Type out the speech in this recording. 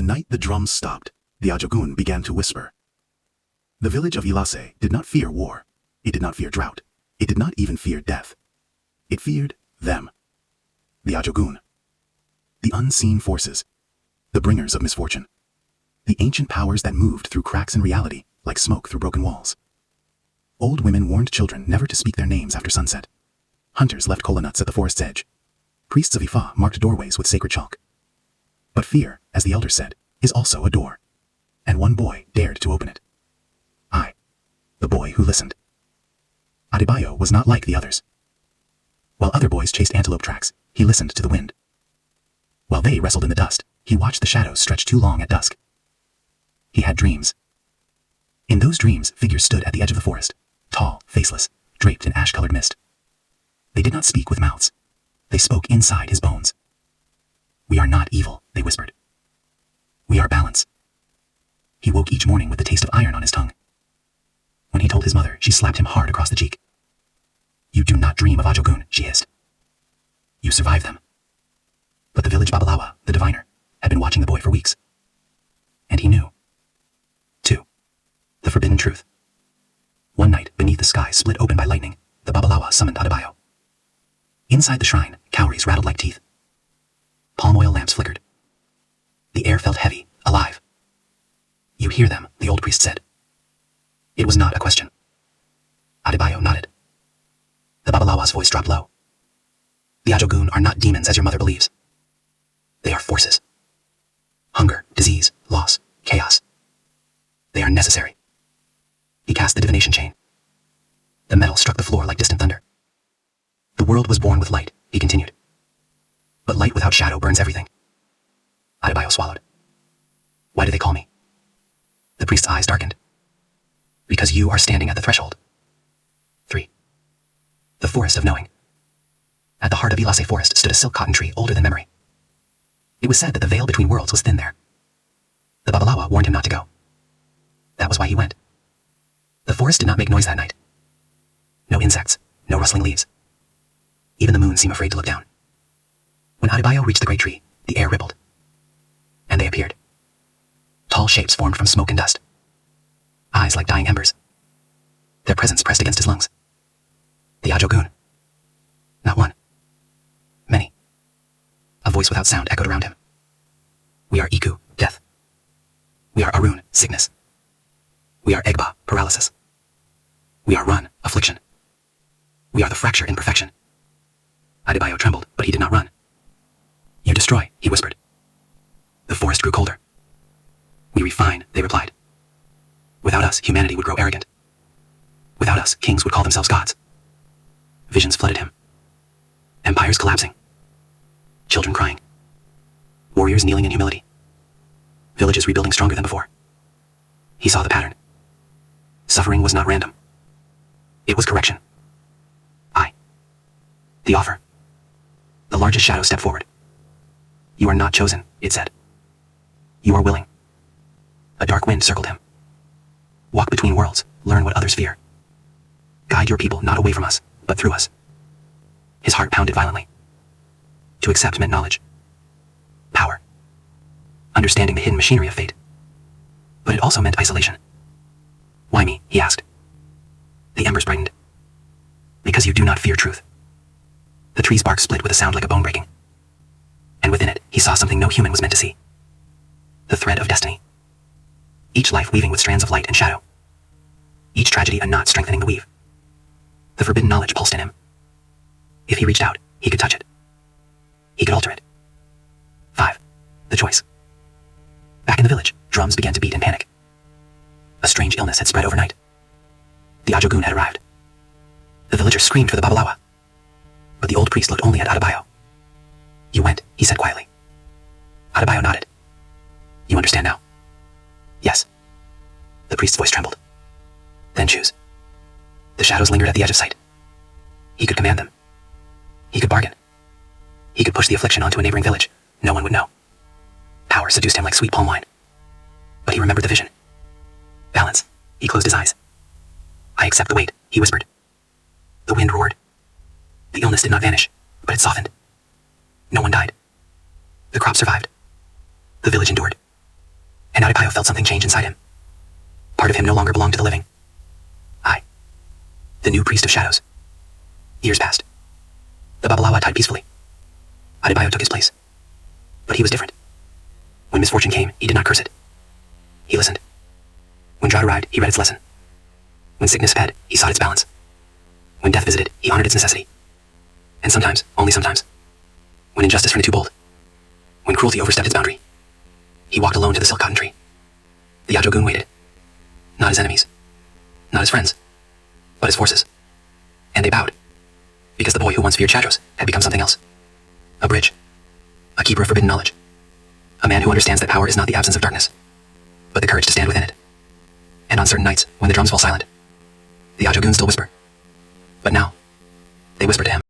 night the drums stopped, the Ajogun began to whisper. The village of Ilasẹ did not fear war. It did not fear drought. It did not even fear death. It feared them. The Ajogun. The unseen forces. The bringers of misfortune. The ancient powers that moved through cracks in reality, like smoke through broken walls. Old women warned children never to speak their names after sunset. Hunters left kola nuts at the forest's edge. Priests of Ifa marked doorways with sacred chalk. But fear, as the elders said, is also a door. And one boy dared to open it. I, the boy who listened. Adébáyọ was not like the others. While other boys chased antelope tracks, he listened to the wind. While they wrestled in the dust, he watched the shadows stretch too long at dusk. He had dreams. In those dreams, figures stood at the edge of the forest, tall, faceless, draped in ash-colored mist. They did not speak with mouths. They spoke inside his bones. "We are not evil," they whispered. "We are balance." He woke each morning with the taste of iron on his tongue. When he told his mother, she slapped him hard across the cheek. "You do not dream of Ajogun," she hissed. "You survive them." But the village Babalawa, the diviner, had been watching the boy for weeks. And he knew. 2. The forbidden truth. One night, beneath the sky split open by lightning, the Babalawa summoned Adébáyọ. Inside the shrine, cowries rattled like teeth. Palm oil lamps flickered. The air felt heavy, alive. "You hear them," the old priest said. It was not a question. Adébáyọ nodded. The Babalawa's voice dropped low. "The Ajogun are not demons as your mother believes. They are forces. Hunger, disease, loss, chaos. They are necessary." He cast the divination chain. The metal struck the floor like distant thunder. "The world was born with light," he continued. "But light without shadow burns everything." Adébáyọ swallowed. "Why do they call me?" The priest's eyes darkened. "Because you are standing at the threshold." 3. The forest of knowing. At the heart of Ilasẹ forest stood a silk cotton tree older than memory. It was said that the veil between worlds was thin there. The Babalawa warned him not to go. That was why he went. The forest did not make noise that night. No insects, no rustling leaves. Even the moon seemed afraid to look down. When Adébáyọ reached the great tree, the air rippled. And they appeared. Tall shapes formed from smoke and dust. Eyes like dying embers. Their presence pressed against his lungs. The Ajogun. Not one. Many. A voice without sound echoed around him. "We are Iku, death. We are Arun, sickness. We are Egba, paralysis. We are Run, affliction. We are the fracture in perfection." Adébáyọ trembled, but he did not run. "You destroy," he whispered. The forest grew colder. "We refine," they replied. "Without us, humanity would grow arrogant. Without us, kings would call themselves gods." Visions flooded him. Empires collapsing. Children crying. Warriors kneeling in humility. Villages rebuilding stronger than before. He saw the pattern. Suffering was not random. It was correction. The offer. The largest shadow stepped forward. "You are not chosen," it said. "You are willing." A dark wind circled him. "Walk between worlds, learn what others fear. Guide your people not away from us, but through us." His heart pounded violently. To accept meant knowledge. Power. Understanding the hidden machinery of fate. But it also meant isolation. "Why me?" he asked. The embers brightened. "Because you do not fear truth." The tree's bark split with a sound like a bone breaking. And within it, he saw something no human was meant to see. The thread of destiny. Each life weaving with strands of light and shadow. Each tragedy a knot strengthening the weave. The forbidden knowledge pulsed in him. If he reached out, he could touch it. He could alter it. 5. The choice. Back in the village, drums began to beat in panic. A strange illness had spread overnight. The Ajogun had arrived. The villagers screamed for the Babalawa. But the old priest looked only at Adébáyọ. "You went," he said quietly. Adébáyọ nodded. "You understand now?" "Yes." The priest's voice trembled. "Then choose." The shadows lingered at the edge of sight. He could command them. He could bargain. He could push the affliction onto a neighboring village. No one would know. Power seduced him like sweet palm wine. But he remembered the vision. Balance. He closed his eyes. "I accept the weight," he whispered. The wind roared. The illness did not vanish, but it softened. No one died. The crop survived. The village endured. Adébáyọ felt something change inside him. Part of him no longer belonged to the living. I, the new priest of shadows. Years passed. The Babalawa died peacefully. Adébáyọ took his place. But he was different. When misfortune came, he did not curse it. He listened. When drought arrived, he read its lesson. When sickness fed, he sought its balance. When death visited, he honored its necessity. And sometimes, only sometimes, when injustice ran too bold, when cruelty overstepped its boundary, he walked alone to the silk cotton tree. The Ajogun waited. Not his enemies. Not his friends. But his forces. And they bowed. Because the boy who once feared shadows had become something else. A bridge. A keeper of forbidden knowledge. A man who understands that power is not the absence of darkness, but the courage to stand within it. And on certain nights, when the drums fall silent, the Ajogun still whisper. But now, they whisper to him.